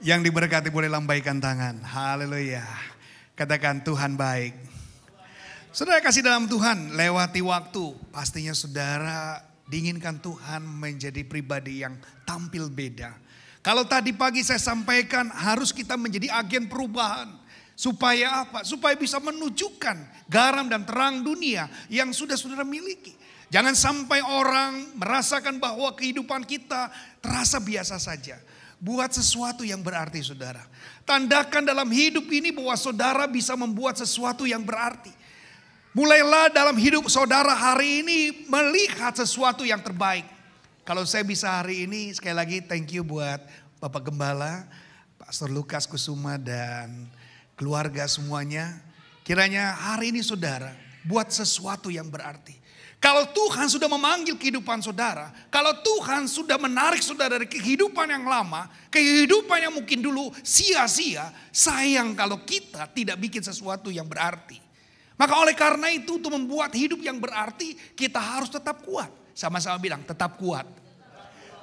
Yang diberkati boleh lambaikan tangan. Haleluya. Katakan Tuhan baik. Saudara kasih dalam Tuhan, lewati waktu. Pastinya saudara diinginkan Tuhan menjadi pribadi yang tampil beda. Kalau tadi pagi saya sampaikan harus kita menjadi agen perubahan. Supaya apa? Supaya bisa menunjukkan garam dan terang dunia yang sudah saudara miliki. Jangan sampai orang merasakan bahwa kehidupan kita terasa biasa saja. Buat sesuatu yang berarti saudara. Tandakan dalam hidup ini bahwa saudara bisa membuat sesuatu yang berarti. Mulailah dalam hidup saudara hari ini melihat sesuatu yang terbaik. Kalau saya bisa hari ini sekali lagi thank you buat Bapak Gembala, Pastor Lukas Kusuma dan keluarga semuanya. Kiranya hari ini saudara buat sesuatu yang berarti. Kalau Tuhan sudah memanggil kehidupan saudara, kalau Tuhan sudah menarik saudara dari kehidupan yang lama, kehidupan yang mungkin dulu sia-sia, sayang kalau kita tidak bikin sesuatu yang berarti. Maka oleh karena itu untuk membuat hidup yang berarti kita harus tetap kuat. Sama-sama bilang tetap kuat.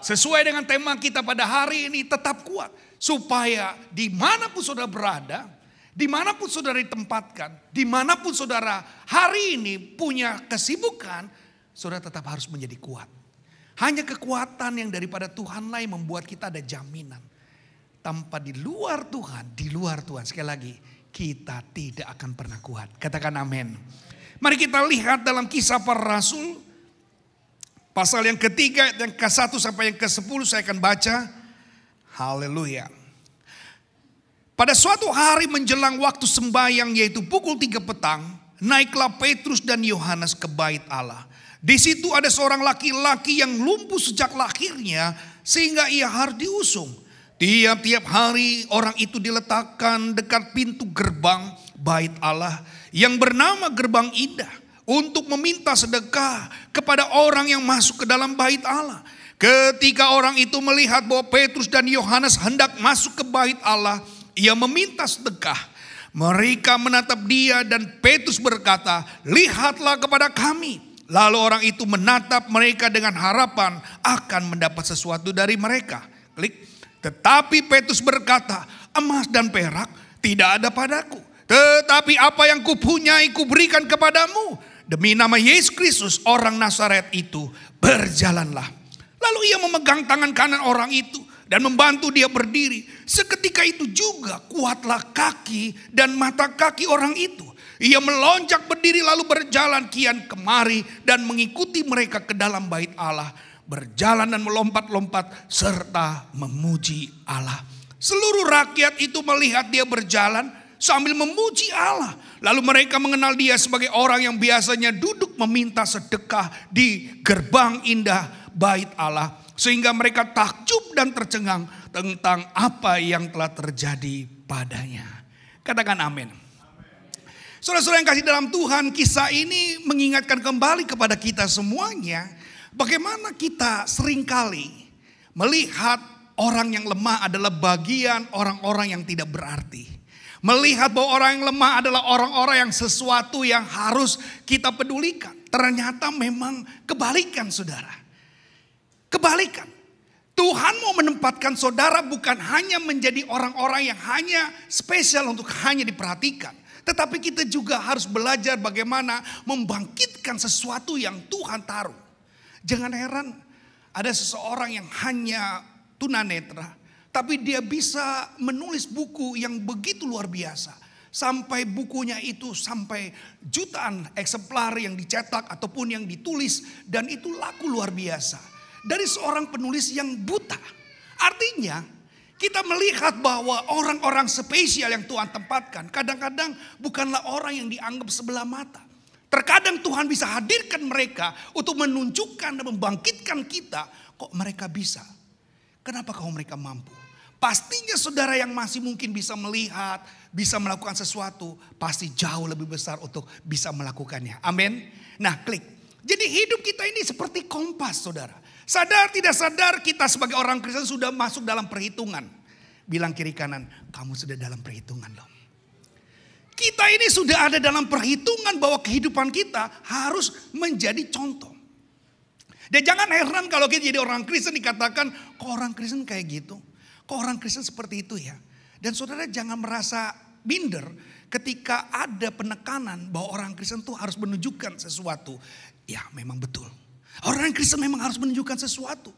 Sesuai dengan tema kita pada hari ini tetap kuat. Supaya dimanapun saudara berada, dimanapun saudara ditempatkan, dimanapun saudara hari ini punya kesibukan, saudara tetap harus menjadi kuat. Hanya kekuatan yang daripada Tuhan lah yang membuat kita ada jaminan. Tanpa di luar Tuhan, sekali lagi kita tidak akan pernah kuat. Katakan amin. Mari kita lihat dalam Kisah Para Rasul. Pasal yang ketiga, yang ke-1 sampai yang ke-10 saya akan baca. Haleluya. Pada suatu hari menjelang waktu sembahyang yaitu pukul 3 petang. Naiklah Petrus dan Yohanes ke bait Allah. Di situ ada seorang laki-laki yang lumpuh sejak lahirnya sehingga ia harus diusung. Tiap-tiap hari orang itu diletakkan dekat pintu gerbang bait Allah yang bernama Gerbang Indah untuk meminta sedekah kepada orang yang masuk ke dalam bait Allah. Ketika orang itu melihat bahwa Petrus dan Yohanes hendak masuk ke bait Allah, ia meminta sedekah. Mereka menatap dia dan Petrus berkata, "Lihatlah kepada kami." Lalu orang itu menatap mereka dengan harapan akan mendapat sesuatu dari mereka. Klik. Tetapi Petrus berkata, "Emas dan perak tidak ada padaku. Tetapi apa yang kupunyai kuberikan kepadamu. Demi nama Yesus Kristus orang Nazaret itu, berjalanlah." Lalu ia memegang tangan kanan orang itu dan membantu dia berdiri. Seketika itu juga kuatlah kaki dan mata kaki orang itu. Ia melonjak berdiri lalu berjalan kian kemari dan mengikuti mereka ke dalam bait Allah. Berjalan dan melompat-lompat serta memuji Allah. Seluruh rakyat itu melihat dia berjalan sambil memuji Allah. Lalu mereka mengenal dia sebagai orang yang biasanya duduk meminta sedekah di gerbang indah bait Allah. Sehingga mereka takjub dan tercengang tentang apa yang telah terjadi padanya. Katakan amin. Saudara-saudara yang kasih dalam Tuhan, kisah ini mengingatkan kembali kepada kita semuanya. Bagaimana kita seringkali melihat orang yang lemah adalah bagian orang-orang yang tidak berarti. Melihat bahwa orang yang lemah adalah orang-orang yang sesuatu yang harus kita pedulikan. Ternyata memang kebalikan saudara. Kebalikan. Tuhan mau menempatkan saudara bukan hanya menjadi orang-orang yang hanya spesial untuk hanya diperhatikan. Tetapi kita juga harus belajar bagaimana membangkitkan sesuatu yang Tuhan taruh. Jangan heran ada seseorang yang hanya tunanetra. Tapi dia bisa menulis buku yang begitu luar biasa. Sampai bukunya itu sampai jutaan eksemplar yang dicetak ataupun yang ditulis. Dan itu laku luar biasa. Dari seorang penulis yang buta. Artinya kita melihat bahwa orang-orang spesial yang Tuhan tempatkan. Kadang-kadang bukanlah orang yang dianggap sebelah mata. Terkadang Tuhan bisa hadirkan mereka untuk menunjukkan dan membangkitkan kita. Kok mereka bisa? Kenapa kalau mereka mampu? Pastinya saudara yang masih mungkin bisa melihat, bisa melakukan sesuatu. Pasti jauh lebih besar untuk bisa melakukannya. Amin. Nah klik. Jadi hidup kita ini seperti kompas saudara. Sadar tidak sadar kita sebagai orang Kristen sudah masuk dalam perhitungan. Bilang kiri kanan, kamu sudah dalam perhitungan loh. Kita ini sudah ada dalam perhitungan bahwa kehidupan kita harus menjadi contoh. Dan jangan heran kalau kita jadi orang Kristen dikatakan, kok orang Kristen kayak gitu? Kok orang Kristen seperti itu ya? Dan saudara jangan merasa minder ketika ada penekanan bahwa orang Kristen tuh harus menunjukkan sesuatu. Ya memang betul. Orang Kristen memang harus menunjukkan sesuatu.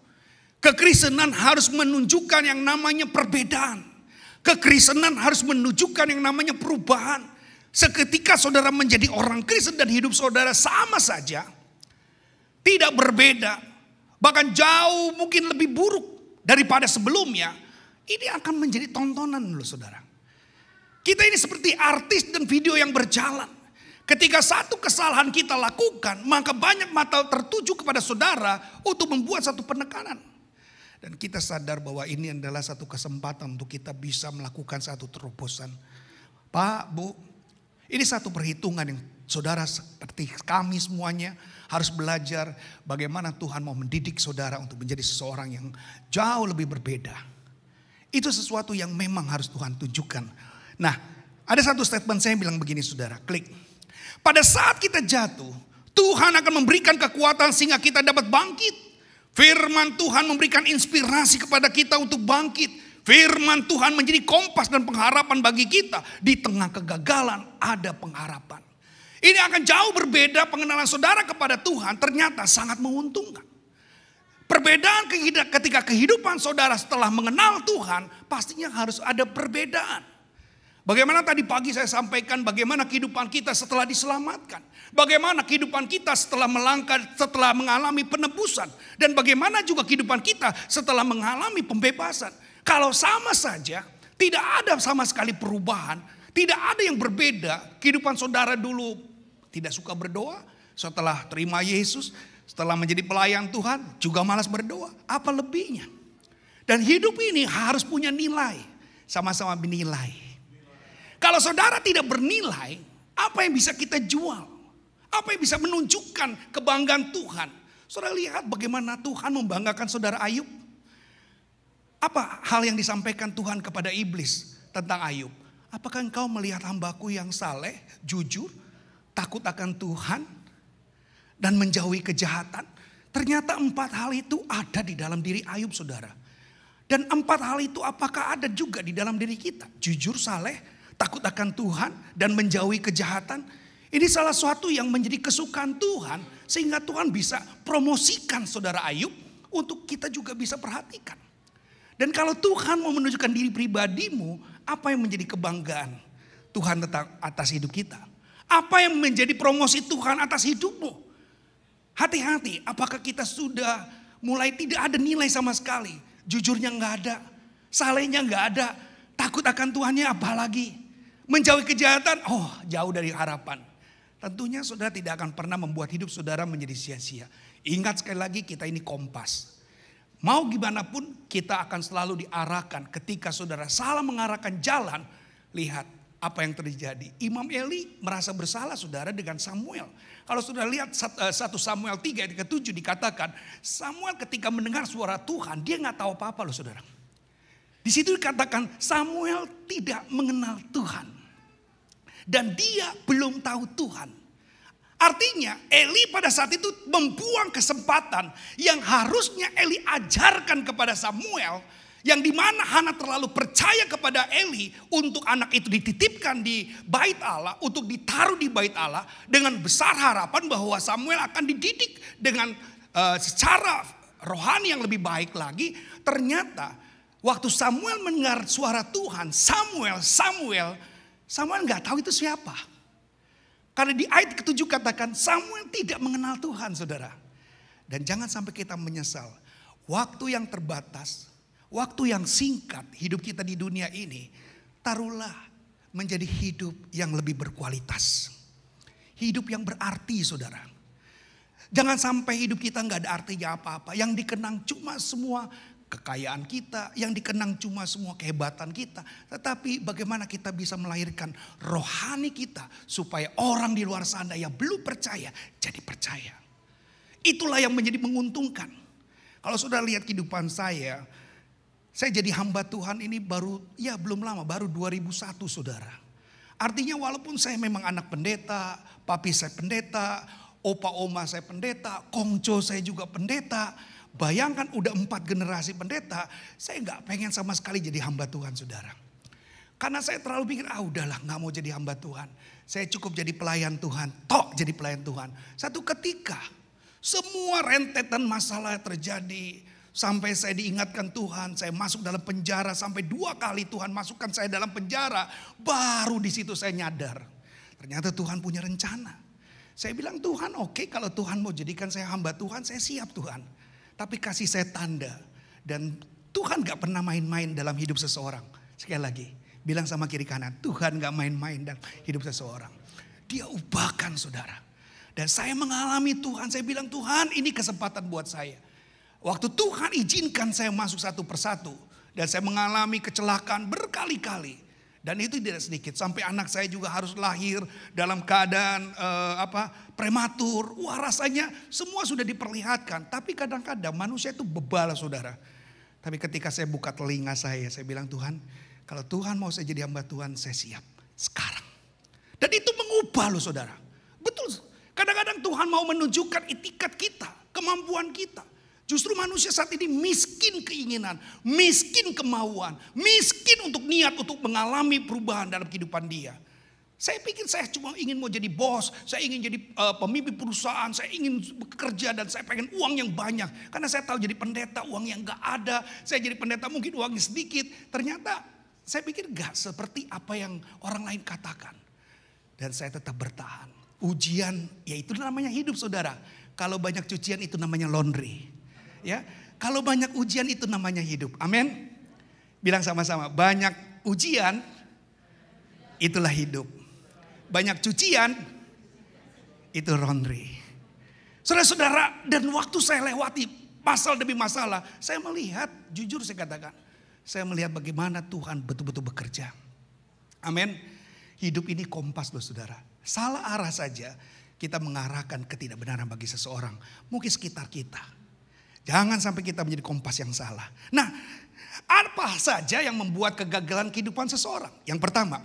Kekristenan harus menunjukkan yang namanya perbedaan. Kekristenan harus menunjukkan yang namanya perubahan. Seketika saudara menjadi orang Kristen dan hidup saudara sama saja, tidak berbeda, bahkan jauh mungkin lebih buruk daripada sebelumnya, ini akan menjadi tontonan loh saudara. Kita ini seperti artis dan video yang berjalan. Ketika satu kesalahan kita lakukan, maka banyak mata tertuju kepada saudara untuk membuat satu penekanan. Dan kita sadar bahwa ini adalah satu kesempatan untuk kita bisa melakukan satu terobosan. Pak, Bu, ini satu perhitungan yang saudara seperti kami semuanya harus belajar bagaimana Tuhan mau mendidik saudara untuk menjadi seseorang yang jauh lebih berbeda. Itu sesuatu yang memang harus Tuhan tunjukkan. Nah, ada satu statement saya bilang begini saudara, klik. Pada saat kita jatuh, Tuhan akan memberikan kekuatan sehingga kita dapat bangkit. Firman Tuhan memberikan inspirasi kepada kita untuk bangkit. Firman Tuhan menjadi kompas dan pengharapan bagi kita. Di tengah kegagalan ada pengharapan. Ini akan jauh berbeda pengenalan saudara kepada Tuhan ternyata sangat menguntungkan. Perbedaan ketika kehidupan saudara setelah mengenal Tuhan pastinya harus ada perbedaan. Bagaimana tadi pagi saya sampaikan bagaimana kehidupan kita setelah diselamatkan. Bagaimana kehidupan kita setelah melangkah, setelah mengalami penebusan. Dan bagaimana juga kehidupan kita setelah mengalami pembebasan. Kalau sama saja, tidak ada sama sekali perubahan, tidak ada yang berbeda. Kehidupan saudara dulu tidak suka berdoa, setelah terima Yesus, setelah menjadi pelayan Tuhan, juga malas berdoa. Apa lebihnya? Dan hidup ini harus punya nilai, sama-sama bernilai. Kalau saudara tidak bernilai, apa yang bisa kita jual? Apa yang bisa menunjukkan kebanggaan Tuhan? Saudara lihat bagaimana Tuhan membanggakan saudara Ayub. Apa hal yang disampaikan Tuhan kepada iblis tentang Ayub? Apakah engkau melihat hambaku yang saleh, jujur, takut akan Tuhan, dan menjauhi kejahatan? Ternyata 4 hal itu ada di dalam diri Ayub saudara. Dan 4 hal itu apakah ada juga di dalam diri kita? Jujur, saleh, takut akan Tuhan, dan menjauhi kejahatan. Ini salah satu yang menjadi kesukaan Tuhan. Sehingga Tuhan bisa promosikan saudara Ayub untuk kita juga bisa perhatikan. Dan kalau Tuhan mau menunjukkan diri pribadimu, apa yang menjadi kebanggaan Tuhan tentang atas hidup kita? Apa yang menjadi promosi Tuhan atas hidupmu? Hati-hati, apakah kita sudah mulai tidak ada nilai sama sekali? Jujurnya nggak ada, salehnya nggak ada, takut akan Tuhannya apalagi? Menjauhi kejahatan, jauh dari harapan. Tentunya saudara tidak akan pernah membuat hidup saudara menjadi sia-sia. Ingat sekali lagi kita ini kompas. Mau gimana pun kita akan selalu diarahkan. Ketika saudara salah mengarahkan jalan, lihat apa yang terjadi. Imam Eli merasa bersalah saudara dengan Samuel. Kalau saudara lihat 1 Samuel 3 ayat ke-7 dikatakan, Samuel ketika mendengar suara Tuhan, dia gak tahu apa-apa loh saudara. Di situ dikatakan Samuel tidak mengenal Tuhan. Dan dia belum tahu Tuhan. Artinya Eli pada saat itu membuang kesempatan yang harusnya Eli ajarkan kepada Samuel. Yang dimana Hana terlalu percaya kepada Eli untuk anak itu dititipkan di bait Allah. Untuk ditaruh di bait Allah dengan besar harapan bahwa Samuel akan dididik dengan secara rohani yang lebih baik lagi. Ternyata waktu Samuel mendengar suara Tuhan, Samuel gak tahu itu siapa. Karena di ayat ke-7 katakan Samuel tidak mengenal Tuhan saudara. Dan jangan sampai kita menyesal. Waktu yang terbatas, waktu yang singkat hidup kita di dunia ini, taruhlah menjadi hidup yang lebih berkualitas. Hidup yang berarti saudara. Jangan sampai hidup kita gak ada artinya apa-apa. Yang dikenang cuma semua kekayaan kita, yang dikenang cuma semua kehebatan kita. Tetapi bagaimana kita bisa melahirkan rohani kita supaya orang di luar sana yang belum percaya jadi percaya. Itulah yang menjadi menguntungkan. Kalau sudah lihat kehidupan saya jadi hamba Tuhan ini belum lama, baru 2001 saudara. Artinya walaupun saya memang anak pendeta, papi saya pendeta, opa oma saya pendeta, kongco saya juga pendeta. Bayangkan udah 4 generasi pendeta, saya nggak pengen sama sekali jadi hamba Tuhan saudara. Karena saya terlalu pikir, udahlah nggak mau jadi hamba Tuhan. Saya cukup jadi pelayan Tuhan, jadi pelayan Tuhan. Satu ketika semua rentetan masalah terjadi. Sampai saya diingatkan Tuhan, saya masuk dalam penjara. Sampai 2 kali Tuhan masukkan saya dalam penjara. Baru di situ saya nyadar. Ternyata Tuhan punya rencana. Saya bilang, Tuhan oke, kalau Tuhan mau jadikan saya hamba Tuhan, saya siap Tuhan. Tapi kasih saya tanda. Dan Tuhan gak pernah main-main dalam hidup seseorang. Sekali lagi, bilang sama kiri kanan, Tuhan gak main-main dalam hidup seseorang. Dia ubahkan saudara. Dan saya mengalami Tuhan, saya bilang Tuhan ini kesempatan buat saya. Waktu Tuhan izinkan saya masuk satu persatu. Dan saya mengalami kecelakaan berkali-kali. Dan itu tidak sedikit, sampai anak saya juga harus lahir dalam keadaan prematur. Wah rasanya semua sudah diperlihatkan. Tapi kadang-kadang manusia itu bebal saudara. Tapi ketika saya buka telinga saya bilang Tuhan, kalau Tuhan mau saya jadi hamba Tuhan, saya siap sekarang. Dan itu mengubah loh saudara. Betul. Kadang-kadang Tuhan mau menunjukkan itikat kita, kemampuan kita. Justru manusia saat ini miskin keinginan, miskin kemauan, miskin untuk niat untuk mengalami perubahan dalam kehidupan dia. Saya pikir saya cuma ingin mau jadi bos, saya ingin jadi pemimpin perusahaan, saya ingin bekerja dan saya pengen uang yang banyak. Karena saya tahu jadi pendeta uang yang gak ada, saya jadi pendeta mungkin uangnya sedikit. Ternyata saya pikir gak seperti apa yang orang lain katakan. Dan saya tetap bertahan. Ujian, ya itu namanya hidup saudara. Kalau banyak cucian itu namanya laundry. Ya, kalau banyak ujian itu namanya hidup. Amin. Bilang sama-sama, banyak ujian itulah hidup. Banyak cucian itu laundry. Saudara-saudara, dan waktu saya lewati masalah demi masalah, saya melihat, jujur saya katakan, saya melihat bagaimana Tuhan betul-betul bekerja. Amin. Hidup ini kompas loh saudara. Salah arah saja kita mengarahkan ketidakbenaran bagi seseorang. Mungkin sekitar kita. Jangan sampai kita menjadi kompas yang salah. Nah, apa saja yang membuat kegagalan kehidupan seseorang? Yang pertama,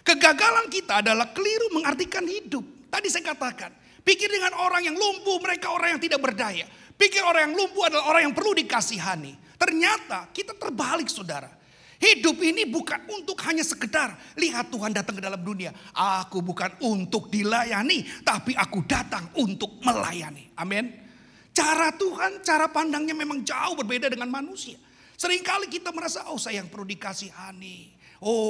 kegagalan kita adalah keliru mengartikan hidup. Tadi saya katakan, pikir dengan orang yang lumpuh, mereka orang yang tidak berdaya. Pikir orang yang lumpuh adalah orang yang perlu dikasihani. Ternyata kita terbalik saudara. Hidup ini bukan untuk hanya sekedar lihat Tuhan datang ke dalam dunia. Aku bukan untuk dilayani, tapi aku datang untuk melayani. Amin. Cara Tuhan, cara pandangnya memang jauh berbeda dengan manusia. Seringkali kita merasa, saya yang perlu dikasihani.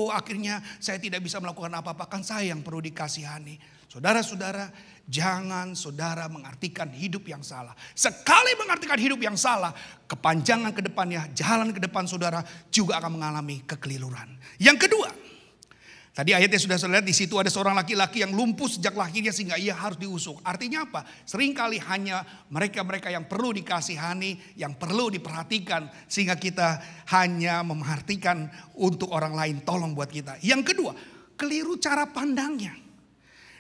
Akhirnya saya tidak bisa melakukan apa-apa, kan saya yang perlu dikasihani. Saudara-saudara, jangan saudara mengartikan hidup yang salah. Sekali mengartikan hidup yang salah, kepanjangan ke depannya, jalan ke depan saudara juga akan mengalami kekeliruan. Yang kedua, tadi ayatnya sudah saya lihat, di situ ada seorang laki-laki yang lumpuh sejak lahirnya sehingga ia harus diusung. Artinya apa? Seringkali hanya mereka-mereka yang perlu dikasihani, yang perlu diperhatikan, sehingga kita hanya memerhatikan untuk orang lain tolong buat kita. Yang kedua, keliru cara pandangnya.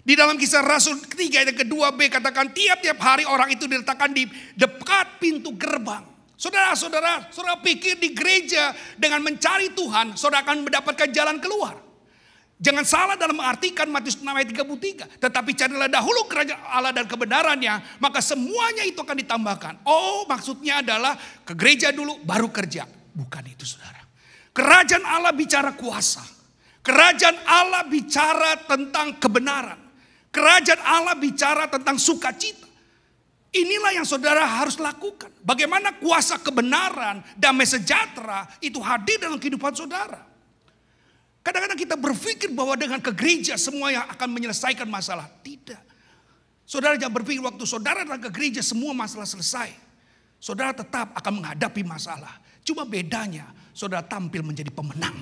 Di dalam Kisah Rasul ketiga ayat kedua B katakan, tiap-tiap hari orang itu diletakkan di dekat pintu gerbang. Saudara pikir di gereja dengan mencari Tuhan, saudara akan mendapatkan jalan keluar. Jangan salah dalam mengartikan Matius 6 ayat 33. Tetapi carilah dahulu kerajaan Allah dan kebenarannya, maka semuanya itu akan ditambahkan. Maksudnya adalah ke gereja dulu baru kerja. Bukan itu saudara. Kerajaan Allah bicara kuasa. Kerajaan Allah bicara tentang kebenaran. Kerajaan Allah bicara tentang sukacita. Inilah yang saudara harus lakukan. Bagaimana kuasa kebenaran, damai sejahtera itu hadir dalam kehidupan saudara. Kadang-kadang kita berpikir bahwa dengan ke gereja semua yang akan menyelesaikan masalah. Tidak. Saudara jangan berpikir waktu saudara datang ke gereja semua masalah selesai. Saudara tetap akan menghadapi masalah. Cuma bedanya saudara tampil menjadi pemenang.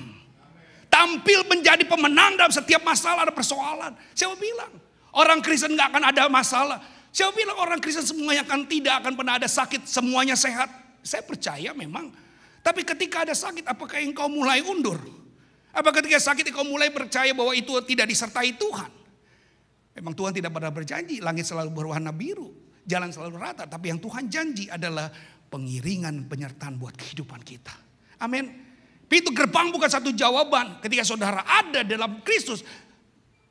Tampil menjadi pemenang dalam setiap masalah ada persoalan. Siapa bilang orang Kristen gak akan ada masalah? Siapa bilang orang Kristen semuanya tidak akan pernah ada sakit, semuanya sehat? Saya percaya memang. Tapi ketika ada sakit apakah engkau mulai undur? Apa ketika sakit engkau mulai percaya bahwa itu tidak disertai Tuhan? Memang Tuhan tidak pernah berjanji langit selalu berwarna biru, jalan selalu rata. Tapi yang Tuhan janji adalah pengiringan penyertaan buat kehidupan kita. Amin. Pintu gerbang bukan satu jawaban. Ketika saudara ada dalam Kristus,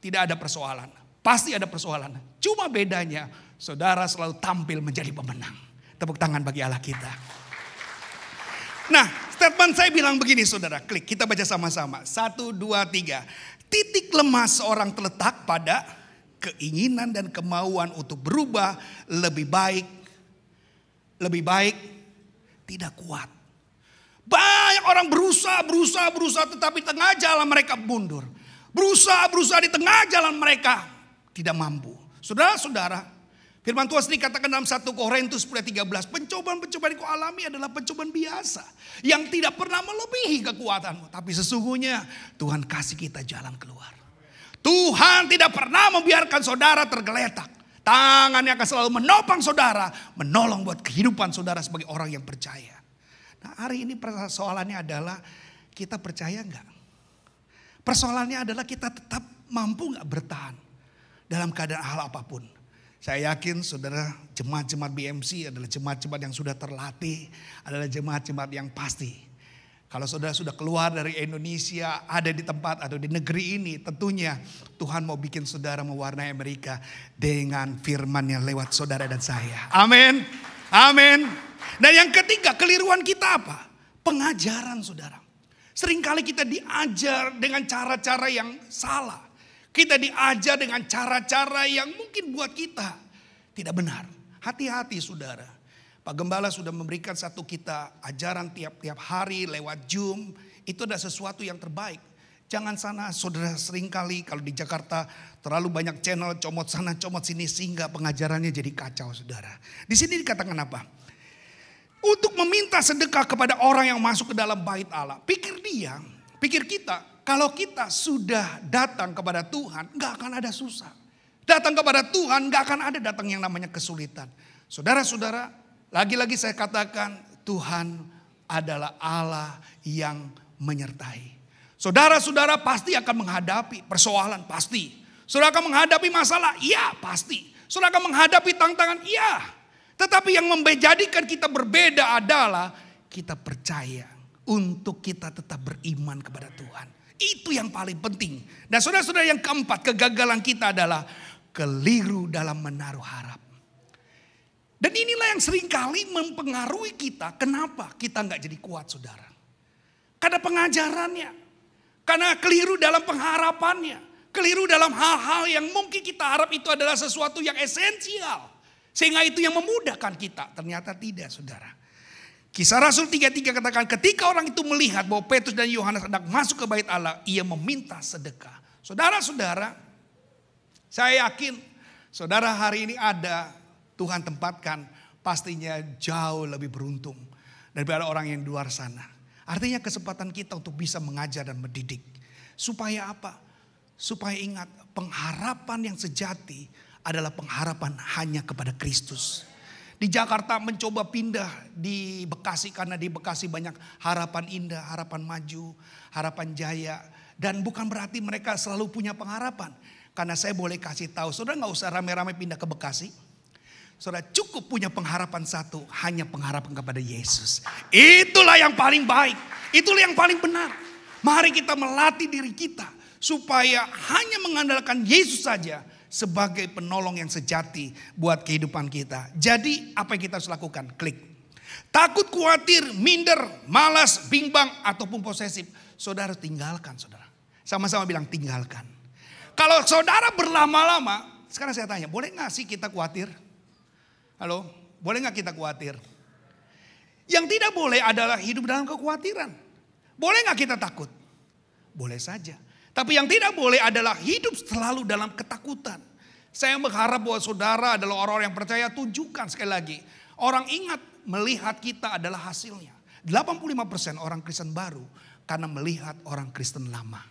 tidak ada persoalan. Pasti ada persoalan. Cuma bedanya saudara selalu tampil menjadi pemenang. Tepuk tangan bagi Allah kita. Nah, statement saya bilang begini saudara, klik, kita baca sama-sama. 1, 2, 3. Titik lemah seorang terletak pada keinginan dan kemauan untuk berubah lebih baik tidak kuat. Banyak orang berusaha tetapi tengah jalan mereka mundur. Berusaha di tengah jalan mereka tidak mampu. Saudara-saudara, firman Tuhan sendiri katakan dalam 1 Korintus 10:13, pencobaan-pencobaan yang kau alami adalah pencobaan biasa yang tidak pernah melebihi kekuatanmu, tapi sesungguhnya Tuhan kasih kita jalan keluar. Tuhan tidak pernah membiarkan saudara tergeletak. Tangannya akan selalu menopang saudara, menolong buat kehidupan saudara sebagai orang yang percaya. Nah, hari ini persoalannya adalah kita percaya enggak? Persoalannya adalah kita tetap mampu enggak bertahan dalam keadaan hal apapun. Saya yakin saudara, jemaat-jemaat BMC adalah jemaat-jemaat yang sudah terlatih, adalah jemaat-jemaat yang pasti. Kalau saudara sudah keluar dari Indonesia, ada di tempat atau di negeri ini, tentunya Tuhan mau bikin saudara mewarnai Amerika dengan firman-Nya lewat saudara dan saya. Amin. Amin. Dan yang ketiga, keliruan kita apa? Pengajaran saudara. Seringkali kita diajar dengan cara-cara yang salah. Kita diajar dengan cara-cara yang mungkin buat kita tidak benar. Hati-hati saudara. Pak Gembala sudah memberikan satu kita ajaran tiap-tiap hari lewat Zoom. Itu adalah sesuatu yang terbaik. Jangan sana saudara, seringkali kalau di Jakarta terlalu banyak channel comot sana comot sini sehingga pengajarannya jadi kacau saudara. Di sini dikatakan apa? Untuk meminta sedekah kepada orang yang masuk ke dalam bait Allah. Pikir kita, kalau kita sudah datang kepada Tuhan, gak akan ada susah. Datang kepada Tuhan gak akan ada datang yang namanya kesulitan. Saudara-saudara, lagi-lagi saya katakan Tuhan adalah Allah yang menyertai. Saudara-saudara pasti akan menghadapi persoalan, pasti. Saudara akan menghadapi masalah, iya pasti. Saudara akan menghadapi tantangan, iya. Tetapi yang menjadikan kita berbeda adalah kita percaya untuk kita tetap beriman kepada Tuhan. Itu yang paling penting. Dan saudara-saudara, yang keempat, kegagalan kita adalah keliru dalam menaruh harap. Dan inilah yang seringkali mempengaruhi kita. Kenapa kita nggak jadi kuat saudara? Karena pengajarannya. Karena keliru dalam pengharapannya. Keliru dalam hal-hal yang mungkin kita harap itu adalah sesuatu yang esensial. Sehingga itu yang memudahkan kita. Ternyata tidak saudara. Kisah Rasul 3:3 katakan, ketika orang itu melihat bahwa Petrus dan Yohanes hendak masuk ke bait Allah, ia meminta sedekah. Saudara-saudara, saya yakin saudara hari ini ada, Tuhan tempatkan pastinya jauh lebih beruntung daripada orang yang di luar sana. Artinya kesempatan kita untuk bisa mengajar dan mendidik. Supaya apa? Supaya ingat, pengharapan yang sejati adalah pengharapan hanya kepada Kristus. Di Jakarta mencoba pindah di Bekasi karena di Bekasi banyak harapan indah, harapan maju, harapan jaya. Dan bukan berarti mereka selalu punya pengharapan. Karena saya boleh kasih tahu, saudara gak usah rame-rame pindah ke Bekasi. Saudara cukup punya pengharapan satu, hanya pengharapan kepada Yesus. Itulah yang paling baik, itulah yang paling benar. Mari kita melatih diri kita supaya hanya mengandalkan Yesus saja sebagai penolong yang sejati buat kehidupan kita. Jadi apa yang kita harus lakukan? Klik. Takut, khawatir, minder, malas, bimbang ataupun posesif, saudara tinggalkan saudara. Sama-sama bilang tinggalkan. Kalau saudara berlama-lama, sekarang saya tanya, boleh gak sih kita khawatir? Halo, boleh gak kita khawatir? Yang tidak boleh adalah hidup dalam kekhawatiran. Boleh gak kita takut? Boleh saja. Tapi yang tidak boleh adalah hidup selalu dalam ketakutan. Saya berharap bahwa saudara adalah orang-orang yang percaya. Tunjukkan sekali lagi. Orang ingat melihat kita adalah hasilnya. 85% orang Kristen baru karena melihat orang Kristen lama.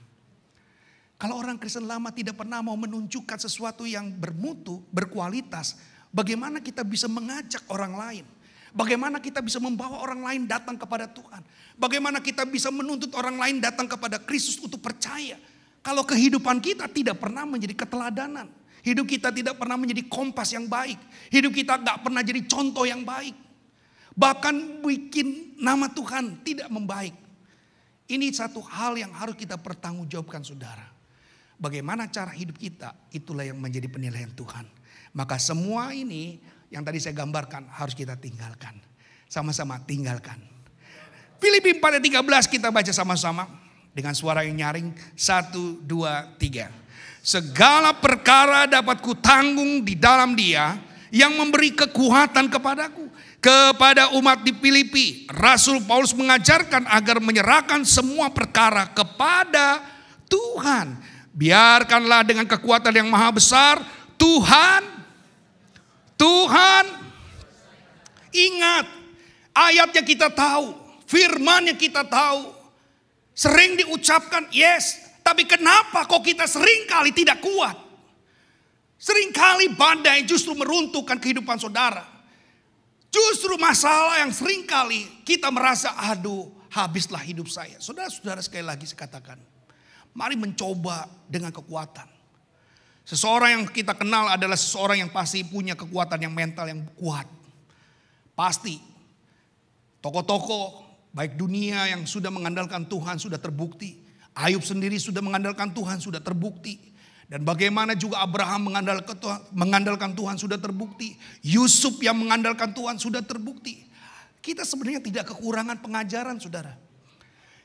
Kalau orang Kristen lama tidak pernah mau menunjukkan sesuatu yang bermutu, berkualitas, bagaimana kita bisa mengajak orang lain? Bagaimana kita bisa membawa orang lain datang kepada Tuhan? Bagaimana kita bisa menuntut orang lain datang kepada Kristus untuk percaya? Kalau kehidupan kita tidak pernah menjadi keteladanan. Hidup kita tidak pernah menjadi kompas yang baik. Hidup kita gak pernah jadi contoh yang baik. Bahkan bikin nama Tuhan tidak membaik. Ini satu hal yang harus kita pertanggungjawabkan saudara. Bagaimana cara hidup kita, itulah yang menjadi penilaian Tuhan. Maka semua ini yang tadi saya gambarkan harus kita tinggalkan. Sama-sama tinggalkan. Filipi 4 ayat 13 kita baca sama-sama dengan suara yang nyaring. 1, 2, 3. Segala perkara dapat kutanggung di dalam Dia yang memberi kekuatan kepadaku. Kepada umat di Filipi, Rasul Paulus mengajarkan agar menyerahkan semua perkara kepada Tuhan. Biarkanlah dengan kekuatan yang maha besar, Tuhan, ingat, ayatnya kita tahu, firmannya kita tahu, sering diucapkan, yes, tapi kenapa kok kita seringkali tidak kuat? Seringkali badai justru meruntuhkan kehidupan saudara. Justru masalah yang seringkali kita merasa, aduh habislah hidup saya. Saudara-saudara, sekali lagi saya katakan, mari mencoba dengan kekuatan. Seseorang yang kita kenal adalah seseorang yang pasti punya kekuatan yang mental yang kuat. Pasti. Tokoh-tokoh baik dunia yang sudah mengandalkan Tuhan sudah terbukti. Ayub sendiri sudah mengandalkan Tuhan sudah terbukti. Dan bagaimana juga Abraham mengandalkan Tuhan sudah terbukti. Yusuf yang mengandalkan Tuhan sudah terbukti. Kita sebenarnya tidak kekurangan pengajaran, saudara.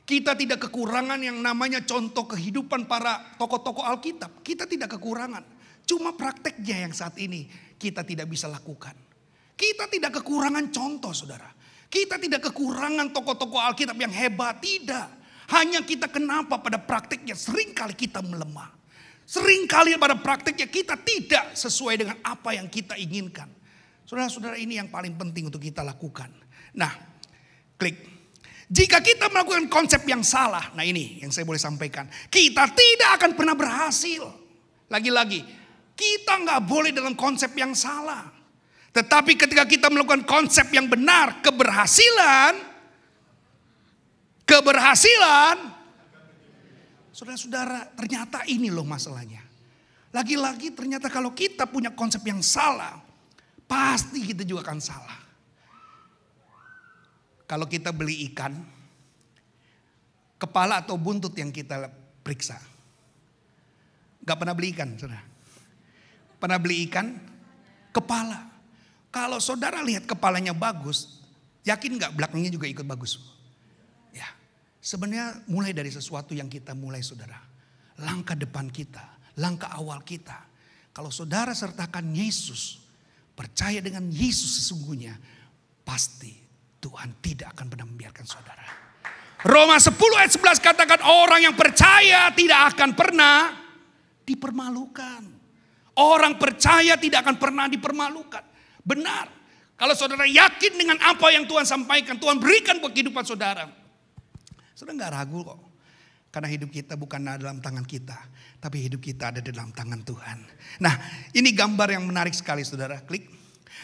Kita tidak kekurangan yang namanya contoh kehidupan para tokoh-tokoh Alkitab. Kita tidak kekurangan. Cuma prakteknya yang saat ini kita tidak bisa lakukan. Kita tidak kekurangan contoh, saudara. Kita tidak kekurangan tokoh-tokoh Alkitab yang hebat. Tidak. Hanya kita kenapa pada prakteknya seringkali kita melemah. Seringkali pada prakteknya kita tidak sesuai dengan apa yang kita inginkan. Saudara-saudara, ini yang paling penting untuk kita lakukan. Nah, klik. Jika kita melakukan konsep yang salah, nah ini yang saya boleh sampaikan. Kita tidak akan pernah berhasil. Lagi-lagi, kita nggak boleh dalam konsep yang salah. Tetapi ketika kita melakukan konsep yang benar, keberhasilan, saudara-saudara, ternyata ini loh masalahnya. Lagi-lagi ternyata kalau kita punya konsep yang salah, pasti kita juga akan salah. Kalau kita beli ikan, kepala atau buntut yang kita periksa. Gak pernah beli ikan, saudara. Pernah beli ikan, kepala. Kalau saudara lihat kepalanya bagus, yakin gak belakangnya juga ikut bagus? Ya, sebenarnya mulai dari sesuatu yang kita mulai, saudara. Langkah depan kita, langkah awal kita. Kalau saudara sertakan Yesus, percaya dengan Yesus sesungguhnya, pasti Tuhan tidak akan pernah membiarkan saudara. Roma 10 ayat 11 katakan orang yang percaya tidak akan pernah dipermalukan. Orang percaya tidak akan pernah dipermalukan. Benar. Kalau saudara yakin dengan apa yang Tuhan sampaikan, Tuhan berikan buat kehidupan saudara. Saudara gak ragu kok. Karena hidup kita bukan dalam tangan kita, tapi hidup kita ada dalam tangan Tuhan. Nah, ini gambar yang menarik sekali, saudara. Klik.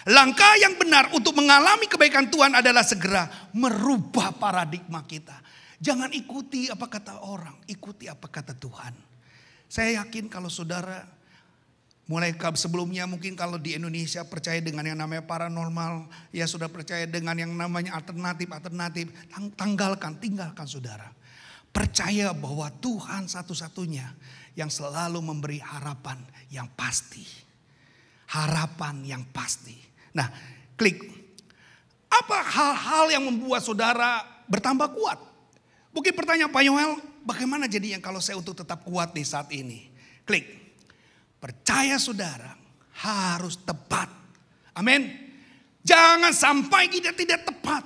Langkah yang benar untuk mengalami kebaikan Tuhan adalah segera merubah paradigma kita. Jangan ikuti apa kata orang, ikuti apa kata Tuhan. Saya yakin kalau saudara mulai sebelumnya mungkin kalau di Indonesia percaya dengan yang namanya paranormal, ya sudah percaya dengan yang namanya alternatif, tinggalkan saudara. Percaya bahwa Tuhan satu-satunya yang selalu memberi harapan yang pasti. Harapan yang pasti. Nah, klik. Apa hal-hal yang membuat saudara bertambah kuat? Mungkin pertanyaan Pak Yoel, bagaimana jadinya kalau saya untuk tetap kuat di saat ini? Klik. Percaya saudara harus tepat. Amin. Jangan sampai kita tidak tepat.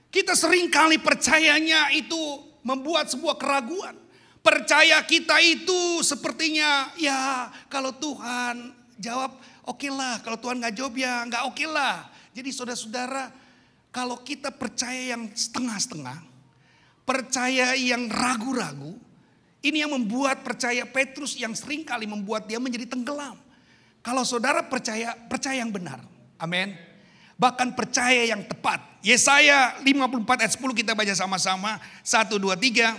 Kita seringkali percayanya itu membuat sebuah keraguan. Percaya kita itu sepertinya ya kalau Tuhan jawab oke lah, kalau Tuhan gak jawab ya gak oke lah. Jadi saudara-saudara, kalau kita percaya yang setengah-setengah, percaya yang ragu-ragu, ini yang membuat percaya Petrus yang sering kali membuat dia menjadi tenggelam. Kalau saudara percaya yang benar, amin. Bahkan percaya yang tepat. Yesaya 54 ayat 10 kita baca sama-sama. 1, 2, 3.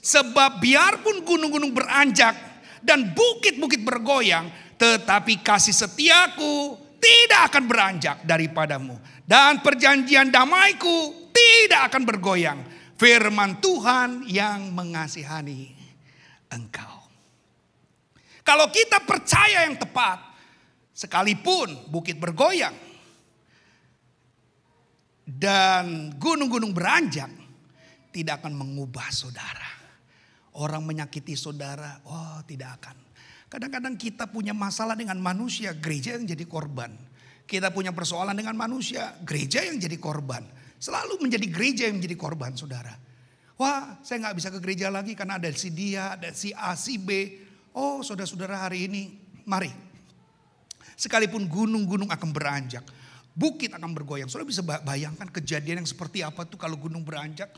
Sebab biarpun gunung-gunung beranjak dan bukit-bukit bergoyang, tetapi kasih setiaku tidak akan beranjak daripadamu. Dan perjanjian damaiku tidak akan bergoyang. Firman Tuhan yang mengasihani engkau. Kalau kita percaya yang tepat, sekalipun bukit bergoyang, dan gunung-gunung beranjak tidak akan mengubah saudara. Orang menyakiti saudara, oh tidak akan. Kadang-kadang kita punya masalah dengan manusia, gereja yang jadi korban. Kita punya persoalan dengan manusia, gereja yang jadi korban. Selalu menjadi gereja yang menjadi korban saudara. Wah, saya gak bisa ke gereja lagi karena ada si dia, ada si A, si B. Oh saudara-saudara, hari ini mari. Sekalipun gunung-gunung akan beranjak, bukit akan bergoyang. Saudara bisa bayangkan kejadian yang seperti apa tuh kalau gunung beranjak.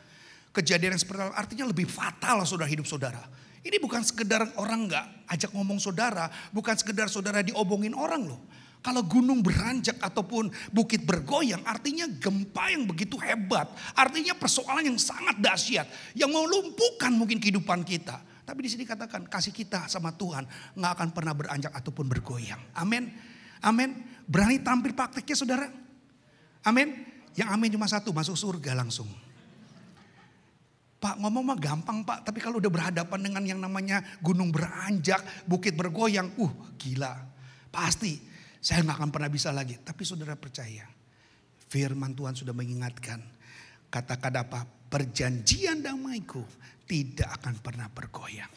Kejadian yang seperti apa, artinya lebih fatal saudara hidup saudara. Ini bukan sekedar orang gak ajak ngomong saudara. Bukan sekedar saudara diobongin orang loh. Kalau gunung beranjak ataupun bukit bergoyang, artinya gempa yang begitu hebat. Artinya persoalan yang sangat dahsyat. Yang melumpuhkan mungkin kehidupan kita. Tapi di sini katakan kasih kita sama Tuhan gak akan pernah beranjak ataupun bergoyang. Amin. Amin. Berani tampil prakteknya saudara. Amin. Yang amin cuma satu, masuk surga langsung. Pak, ngomong mah gampang Pak, tapi kalau udah berhadapan dengan yang namanya gunung beranjak, bukit bergoyang, gila. Pasti saya gak akan pernah bisa lagi. Tapi saudara percaya, firman Tuhan sudah mengingatkan. Katakan apa? Perjanjian damaiku tidak akan pernah bergoyang.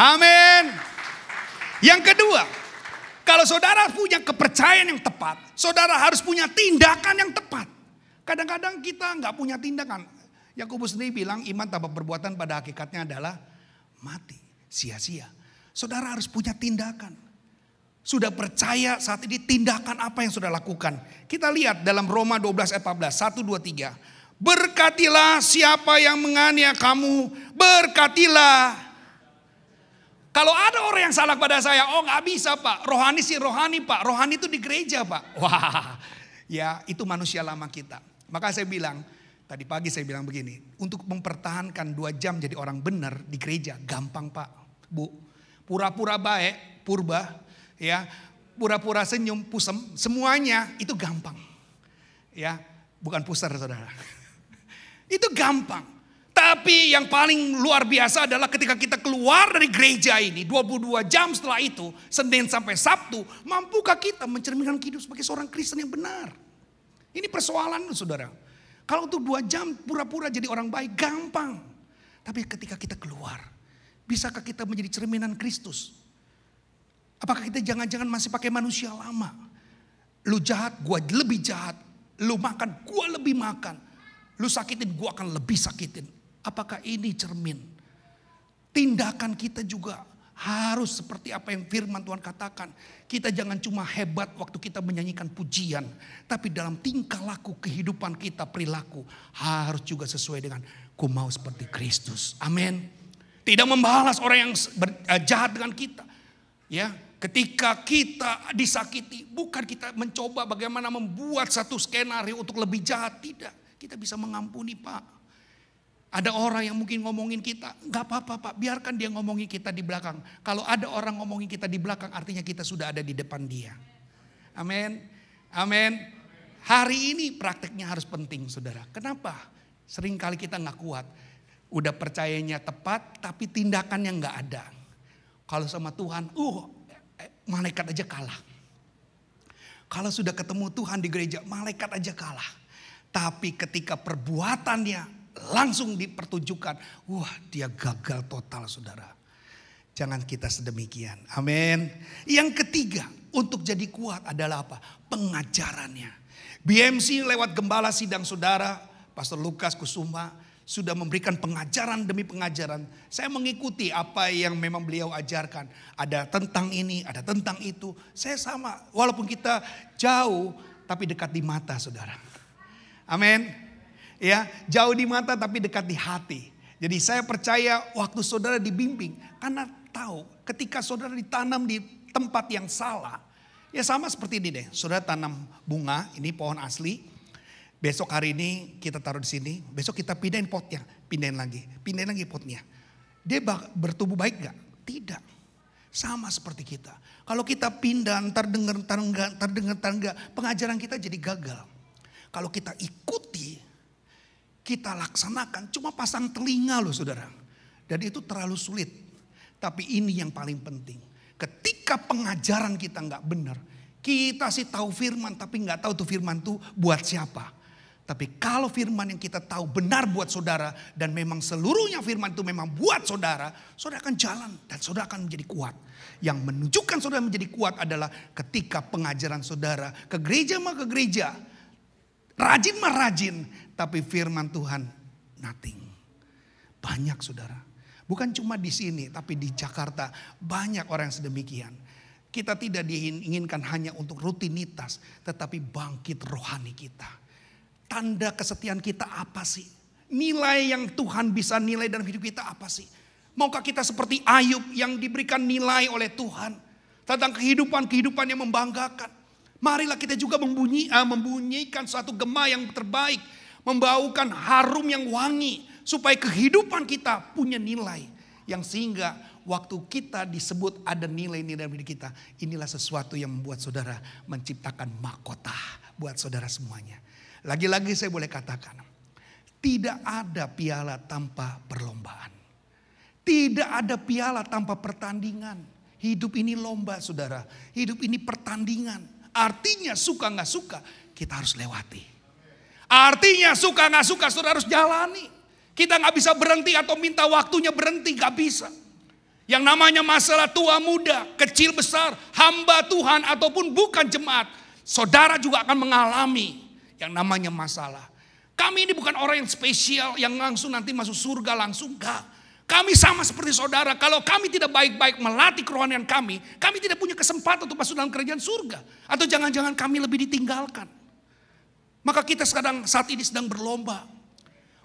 Amin. Yang kedua, kalau saudara punya kepercayaan yang tepat, saudara harus punya tindakan yang tepat. Kadang-kadang kita gak punya tindakan. Yakobus sendiri bilang iman tanpa perbuatan pada hakikatnya adalah mati, sia-sia. Saudara harus punya tindakan. Sudah percaya saat ini tindakan apa yang sudah lakukan. Kita lihat dalam Roma 12 ayat 14, 1, 2, 3. Berkatilah siapa yang menganiaya kamu, berkatilah. Kalau ada orang yang salah pada saya, oh gak bisa Pak, rohani sih rohani Pak, rohani itu di gereja Pak. Wah, ya itu manusia lama kita. Maka saya bilang, tadi pagi saya bilang begini, untuk mempertahankan 2 jam jadi orang benar di gereja gampang Pak, Bu. Pura-pura baik, purba, ya, pura-pura senyum, pusem, semuanya itu gampang. Ya, bukan pusar saudara. Itu gampang. Tapi yang paling luar biasa adalah ketika kita keluar dari gereja ini 22 jam setelah itu, Senin sampai Sabtu, mampukah kita mencerminkan hidup sebagai seorang Kristen yang benar? Ini persoalan saudara. Kalau untuk 2 jam pura-pura jadi orang baik gampang. Tapi ketika kita keluar, bisakah kita menjadi cerminan Kristus? Apakah kita jangan-jangan masih pakai manusia lama? Lu jahat, gua lebih jahat. Lu makan, gua lebih makan. Lu sakitin, gua akan lebih sakitin. Apakah ini cermin? Tindakan kita juga harus seperti apa yang firman Tuhan katakan. Kita jangan cuma hebat waktu kita menyanyikan pujian. Tapi dalam tingkah laku kehidupan kita, perilaku harus juga sesuai dengan ku mau seperti Kristus. Amin. Tidak membalas orang yang jahat dengan kita. Ya, ketika kita disakiti, bukan kita mencoba bagaimana membuat satu skenario untuk lebih jahat. Tidak, kita bisa mengampuni Pak. Ada orang yang mungkin ngomongin kita, gak apa-apa Pak, biarkan dia ngomongin kita di belakang. Kalau ada orang ngomongin kita di belakang, artinya kita sudah ada di depan dia. Amin, amin. Hari ini prakteknya harus penting saudara. Kenapa? Seringkali kita gak kuat. Udah percayanya tepat, tapi tindakannya gak ada. Kalau sama Tuhan, malaikat aja kalah. Kalau sudah ketemu Tuhan di gereja, malaikat aja kalah. Tapi ketika perbuatannya langsung dipertunjukkan, wah dia gagal total saudara. Jangan kita sedemikian. Amin. Yang ketiga, untuk jadi kuat adalah apa? Pengajarannya. BMC lewat gembala sidang saudara, Pastor Lukas Kusuma, sudah memberikan pengajaran demi pengajaran. Saya mengikuti apa yang memang beliau ajarkan. Ada tentang ini, ada tentang itu. Saya sama, walaupun kita jauh, tapi dekat di mata saudara. Amin. Ya, jauh di mata tapi dekat di hati. Jadi saya percaya waktu saudara dibimbing, karena tahu ketika saudara ditanam di tempat yang salah, ya sama seperti ini deh. Saudara tanam bunga, ini pohon asli. Besok hari ini kita taruh di sini, besok kita pindahin potnya, pindahin lagi potnya. Dia bertumbuh baik gak? Tidak. Sama seperti kita. Kalau kita pindah, ntar dengar, pengajaran kita jadi gagal. Kalau kita ikuti, kita laksanakan, cuma pasang telinga loh saudara. Dan itu terlalu sulit. Tapi ini yang paling penting. Ketika pengajaran kita gak benar, kita sih tahu firman tapi gak tahu tuh firman tuh buat siapa. Tapi kalau firman yang kita tahu benar buat saudara, dan memang seluruhnya firman itu memang buat saudara, saudara akan jalan dan saudara akan menjadi kuat. Yang menunjukkan saudara menjadi kuat adalah ketika pengajaran saudara ke gereja mah ke gereja, rajin mah rajin, tapi firman Tuhan nothing. Banyak saudara, bukan cuma di sini, tapi di Jakarta banyak orang yang sedemikian. Kita tidak diinginkan hanya untuk rutinitas, tetapi bangkit rohani kita. Tanda kesetiaan kita apa sih? Nilai yang Tuhan bisa nilai dalam hidup kita apa sih? Maukah kita seperti Ayub yang diberikan nilai oleh Tuhan tentang kehidupan yang membanggakan? Marilah kita juga membunyikan suatu gema yang terbaik, membaukan harum yang wangi, supaya kehidupan kita punya nilai yang sehingga waktu kita disebut ada nilai-nilai dalam diri kita, inilah sesuatu yang membuat saudara menciptakan mahkota buat saudara semuanya. Lagi-lagi saya boleh katakan, tidak ada piala tanpa perlombaan. Tidak ada piala tanpa pertandingan. Hidup ini lomba saudara. Hidup ini pertandingan. Artinya suka gak suka kita harus lewati. Artinya suka gak suka saudara harus jalani. Kita gak bisa berhenti atau minta waktunya berhenti, gak bisa. Yang namanya masalah tua muda, kecil besar, hamba Tuhan ataupun bukan jemaat, saudara juga akan mengalami yang namanya masalah. Kami ini bukan orang yang spesial yang langsung nanti masuk surga langsung, enggak. Kami sama seperti saudara. Kalau kami tidak baik-baik melatih kerohanian kami tidak punya kesempatan untuk masuk dalam kerajaan surga. Atau jangan-jangan kami lebih ditinggalkan. Maka kita saat ini sedang berlomba.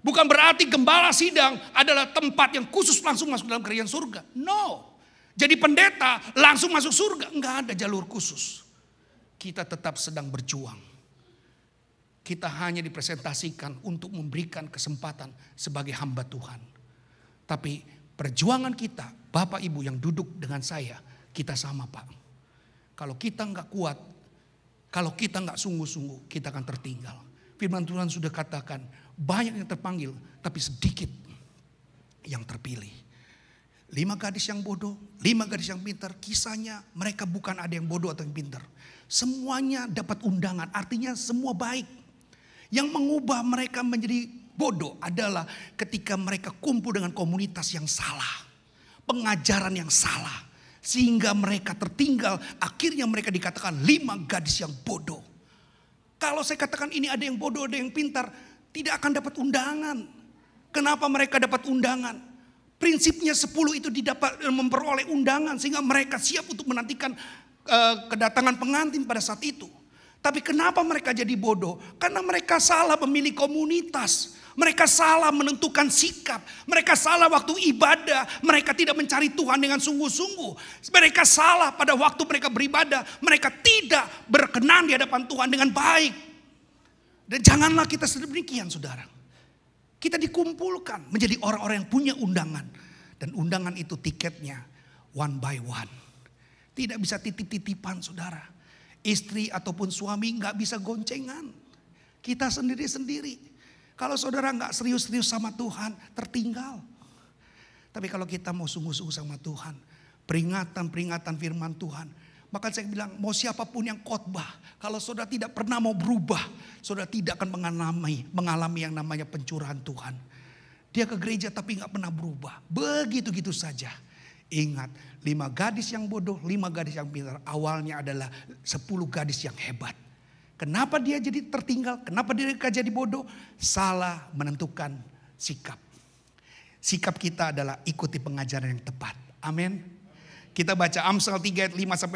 Bukan berarti gembala sidang adalah tempat yang khusus langsung masuk dalam kerajaan surga. No. Jadi pendeta langsung masuk surga, enggak ada jalur khusus. Kita tetap sedang berjuang. Kita hanya dipresentasikan untuk memberikan kesempatan sebagai hamba Tuhan. Tapi perjuangan kita, Bapak Ibu yang duduk dengan saya, kita sama Pak. Kalau kita enggak kuat, kalau kita enggak sungguh-sungguh, kita akan tertinggal. Firman Tuhan sudah katakan, banyak yang terpanggil, tapi sedikit yang terpilih. 5 gadis yang bodoh, 5 gadis yang pintar, kisahnya mereka bukan ada yang bodoh atau yang pintar. Semuanya dapat undangan, artinya semua baik. Yang mengubah mereka menjadi bodoh adalah ketika mereka kumpul dengan komunitas yang salah. Pengajaran yang salah. Sehingga mereka tertinggal, akhirnya mereka dikatakan 5 gadis yang bodoh. Kalau saya katakan ini ada yang bodoh, ada yang pintar, tidak akan dapat undangan. Kenapa mereka dapat undangan? Prinsipnya 10 itu didapat memperoleh undangan sehingga mereka siap untuk menantikan kedatangan pengantin pada saat itu. Tapi kenapa mereka jadi bodoh? Karena mereka salah memilih komunitas. Mereka salah menentukan sikap. Mereka salah waktu ibadah. Mereka tidak mencari Tuhan dengan sungguh-sungguh. Mereka salah pada waktu mereka beribadah. Mereka tidak berkenan di hadapan Tuhan dengan baik. Dan janganlah kita sedemikian saudara. Kita dikumpulkan menjadi orang-orang yang punya undangan. Dan undangan itu tiketnya one by one. Tidak bisa titip-titipan saudara. Istri ataupun suami gak bisa goncengan. Kita sendiri-sendiri. Kalau saudara gak serius-serius sama Tuhan, tertinggal. Tapi kalau kita mau sungguh-sungguh sama Tuhan, peringatan-peringatan firman Tuhan, maka saya bilang mau siapapun yang khotbah, kalau saudara tidak pernah mau berubah, saudara tidak akan mengalami yang namanya pencurahan Tuhan. Dia ke gereja tapi gak pernah berubah. Begitu-gitu saja. Ingat, 5 gadis yang bodoh, 5 gadis yang pintar. Awalnya adalah 10 gadis yang hebat. Kenapa dia jadi tertinggal? Kenapa dia jadi bodoh? Salah menentukan sikap. Sikap kita adalah ikuti pengajaran yang tepat. Amin. Kita baca Amsal 3 ayat 5-6.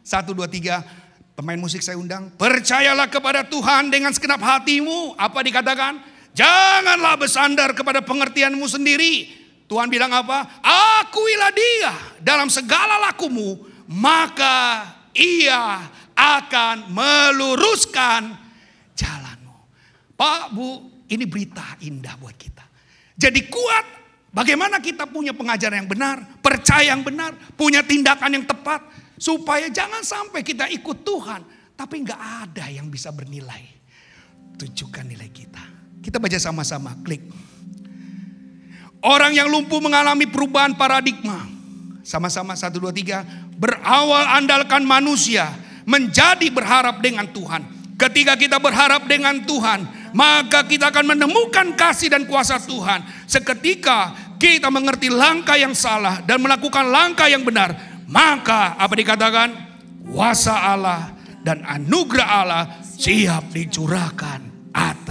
1, 2, 3. Pemain musik saya undang. Percayalah kepada Tuhan dengan segenap hatimu. Apa dikatakan? Janganlah bersandar kepada pengertianmu sendiri. Tuhan bilang apa? Akuilah dia dalam segala lakumu, maka ia akan meluruskan jalanmu. Pak, Bu, ini berita indah buat kita. Jadi kuat, bagaimana kita punya pengajaran yang benar, percaya yang benar, punya tindakan yang tepat. Supaya jangan sampai kita ikut Tuhan, tapi gak ada yang bisa bernilai. Tunjukkan nilai kita. Kita baca sama-sama, klik. Orang yang lumpuh mengalami perubahan paradigma. Sama-sama 1, 2, 3. Berawal andalkan manusia, menjadi berharap dengan Tuhan. Ketika kita berharap dengan Tuhan, maka kita akan menemukan kasih dan kuasa Tuhan. Seketika kita mengerti langkah yang salah dan melakukan langkah yang benar, maka apa dikatakan? Kuasa Allah dan anugerah Allah siap dicurahkan atas